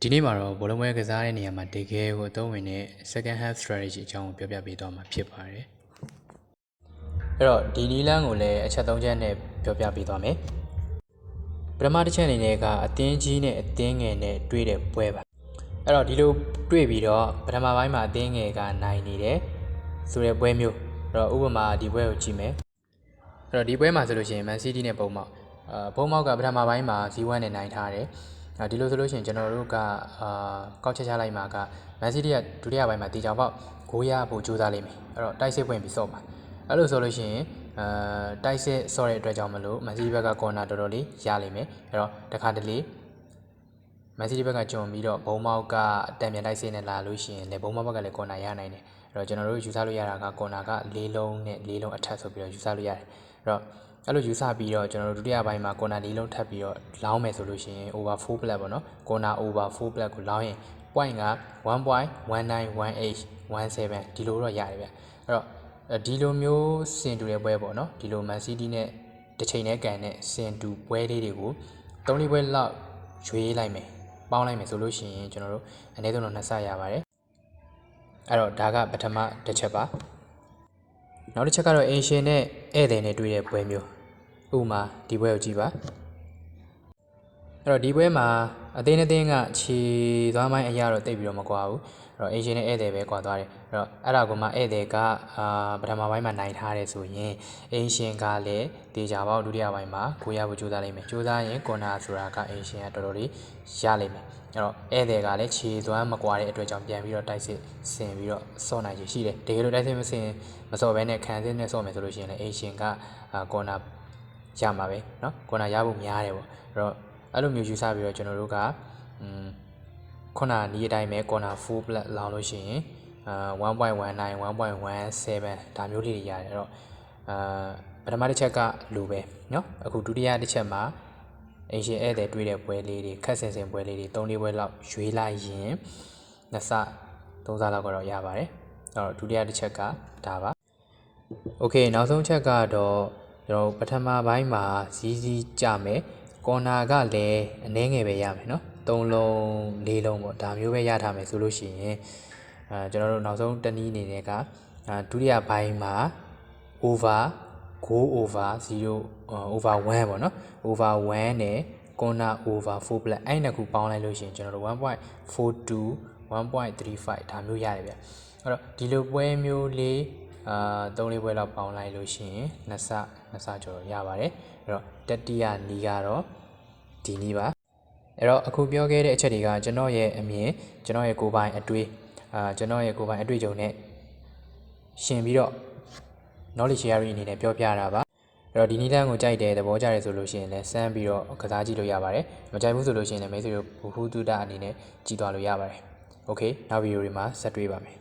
ဒီနေ့မှာတော့ဘောလုံးပွဲကစားတဲ့နေရာမှာတကယ်ကိုအသုံးဝင်တဲ့ second half strategy အကြောင်းကိုပြောပြပေးသွားမှာဖြစ်ပါတယ်အဲ့တော့ဒီနည်းလမ်းကိုလည်းအချက်၃ချက်နဲ့ပြောပြပေးသွားမယ်ပထမတစ်ချက်အနေနဲ့ကအသင်းကြီးနဲ့အသင်းငယ်နဲ့တွေ့တဲ့ပွဲပါအဲ့တော့ဒီလိုတွေ့ပြီးတော့ပထမပိုင်းမှာအသင်းငယ်ကနိုင်နေတယ်ဆိုတဲ့ပွဲမျိုးအဲ့တော့ဥပမာဒီပွဲကိုကြည့်မယ်အဲ့တော့ဒီပွဲမှာဆိုလို့ရှိရင် Man City နဲ့ဘုံမောက်ကပထမပိုင်းမှာ 0-1 နဲ့နိုင်ထားတယ်ဒီလိုဆိုလို့ရှိရင်ကျွန်တော်တို့ကကောက်ချက်ချလိုက်မှာက Man City ကဒုတိယပိုင်းမှာတေချာပေါက်ဂိုးရဖို့ကြိုးစားလိမ့်မယ်အဲ့တော့တိုက်စစ်ပွင့်ပြီးစော့ပါအဲ့လိုဆိုလို့ရှိရင်တိုက်စစ်စော့တဲ့အတွက်ကြောင့်မလို့ Man City ဘက်ကကော်နာတော်တော်လေးရလိမ့်မယ်အဲ့တော့တခါတလေ Man City ဘက်ကကြုံပြီးတော့ဘုံမောက်ကတံပြန်တိုက်စစ်နဲ့လာလို့ရှိရင်လည်းဘုံမောက်ဘက်ကလည်းကော်နာရနိုင်တယ်အဲ့တော့ကျွန်တော်တို့ယူဆလို့ရတာကကော်နာက၄လုံးနဲ့၄လုံးအထက်ဆိုပြီးတော့ယူဆလို့ရတယ်အဲ့တော့အဲ့လိုယူဆပြီးတော့ကျွန်တော်တို့ဒုတိယပိုင်းမှာကော်နာ၄လုံးထပ်ပြီးတော့လောင်းမယ်ဆိုလို့ရှိရင် over 4 plat ပေါ့နော်ကော်နာ over 4 plat ကိုလောင်းရင် point က 1.191817ဒီလိုတော့ရတယ်ဗျအဲ့တော့ဒီလိုမျိုးစင်တူတဲ့ပွဲပေါ့နော်ဒီလို Man City နဲ့တစ်ချိန်နဲ့ကန်တဲ့စင်တူပွဲလေးတွေကို3-4ပွဲလောက်ရွေးလိုက်မယ်ပေါင်းလိုက်မယ်ဆိုလို့ရှိရင်ကျွန်တော်တို့အနည်းဆုံးတော့2ဆရပါတယ်အဲ့တော့ဒါကပထမတစ်ချက်ပါနောက်တစ်ချက်ကတော့အင်ရှင်နဲ့ဧည့်သည်နဲ့တွေ့တဲ့ပွဲမျိုးဥပမာဒီပွဲကိုကြည့်ပါအဲ့တော့ဒီပွဲမှာအသင်းကခြေသွားမိုင်းအရာတော့တိတ်ပြီးတော့မကွာဘူးအဲ့တော့အင်ရှင်နဲ့ဧည့်သည်ပဲကွာသွားတယ်အဲ့တော့အဲ့ဒါကမှဧည့်သည်ကပထမပိုင်းမှာနိုင်ထားတယ်ဆိုရင်အင်ရှင်ကလည်းတေချာပေါက်ဒုတိယပိုင်းမှာကိုရဖို့ကြိုးစားလိမ့်မယ်ကြိုးစားရင်ကော်နာဆိုတာကအင်ရှင်ကတော်တော်လေးရလိမ့်မယ်အဲ့တော့ဧည့်သည်ကလည်းခြေသွားမကွာတဲ့အတွက်ကြောင့်ပြန်ပြီးတော့တိုက်စစ်ဆင်ပြီးတော့စော့နိုင်ချေရှိတယ်တကယ်လို့တိုက်စစ်မစော့ဘဲနဲ့ခံစစ်နဲ့စော့မယ်ဆိုလို့ရှိရင်လည်းအင်ရှင်ကကော်နာရမှာပဲเนาะကော်နာရဖို့များတယ်ပေါ့အဲ့တော့အဲ့လိုမျိုးယူဆပြီးတော့ကျွန်တော်တို့ကခုနနီးအတိုင်းပဲကော်နာ4 plat လောင်းလို့ရှိရင်1.19 1.17ဒါမျိုးလေးတွေရတယ်အဲ့တော့ပထမတစ်ချက်ကလိုပဲเนาะအခုဒုတိယတစ်ချက်မှာအင်ရှင်ဧည့်သည်တွေ့တဲ့ပွဲလေးတွေခက်ဆင်ပွဲလေးတွေ3-4ပွဲလောက်ရွေးလိုက်ရင်2ဆ3ဆလောက်ကတော့ရပါတယ်အဲ့တော့ဒုတိယတစ်ချက်ကဒါပါโอเคနောက်ဆုံးချက်ကတော့ကျွန်တော်ပထမပိုင်းမှာစီးကြမယ်ကော်နာကလည်းအနည်းငယ်ပဲရမယ်เนาะ3လုံး4လုံးပေါ့ဒါမျိုးပဲရထားမယ်ဆိုလို့ရှိရင်ကျွန်တော်တို့နောက်ဆုံးတနည်းအနေနဲ့ကဒုတိယပိုင်းမှာ over goal over 0 over 1ပေါ့เนาะ over 1နဲ့ corner over 4 plat အဲ့နှစ်ခုပေါင်းလိုက်လို့ရှိရင်ကျွန်တော်တို့ 1.42 1.35 ဒါမျိုးရတယ်ဗျအဲ့တော့ဒီလိုပွဲမျိုးလေး3-4ပွဲလောက်ပေါင်းလိုက်လို့ရှိရင်2ဆကျော်ရပါတယ်အဲ့တော့တတိယနီးကတော့ဒီနီးပါအဲ့တော့အခုပြောခဲ့တဲ့အချက်တွေကကျွန်တော်ရဲ့အမြင်ကျွန်တော်ရဲ့ကိုယ်ပိုင်အတွေ့ကျွန်တော်ရဲ့ကိုယ်ပိုင်အတွေ့အကြုံနဲ့ရှင်ပြီးတော့ knowledge sharing အနေနဲ့ပြောပြတာပါအဲ့တော့ဒီနည်းလမ်းကိုကြိုက်တယ်သဘောကျတယ်ဆိုလို့ရှိရင်လည်းစမ်းပြီးတော့ကစားကြည့်လို့ရပါတယ်မကြိုက်ဘူးဆိုလို့ရှိရင်လည်းမိတ်ဆွေတို့ဘူဟုတုဒအနေနဲ့ကြည့်သွားလို့ရပါတယ်โอเคနောက်ဗီဒီယိုတွေမှာဆက်တွေ့ပါမယ်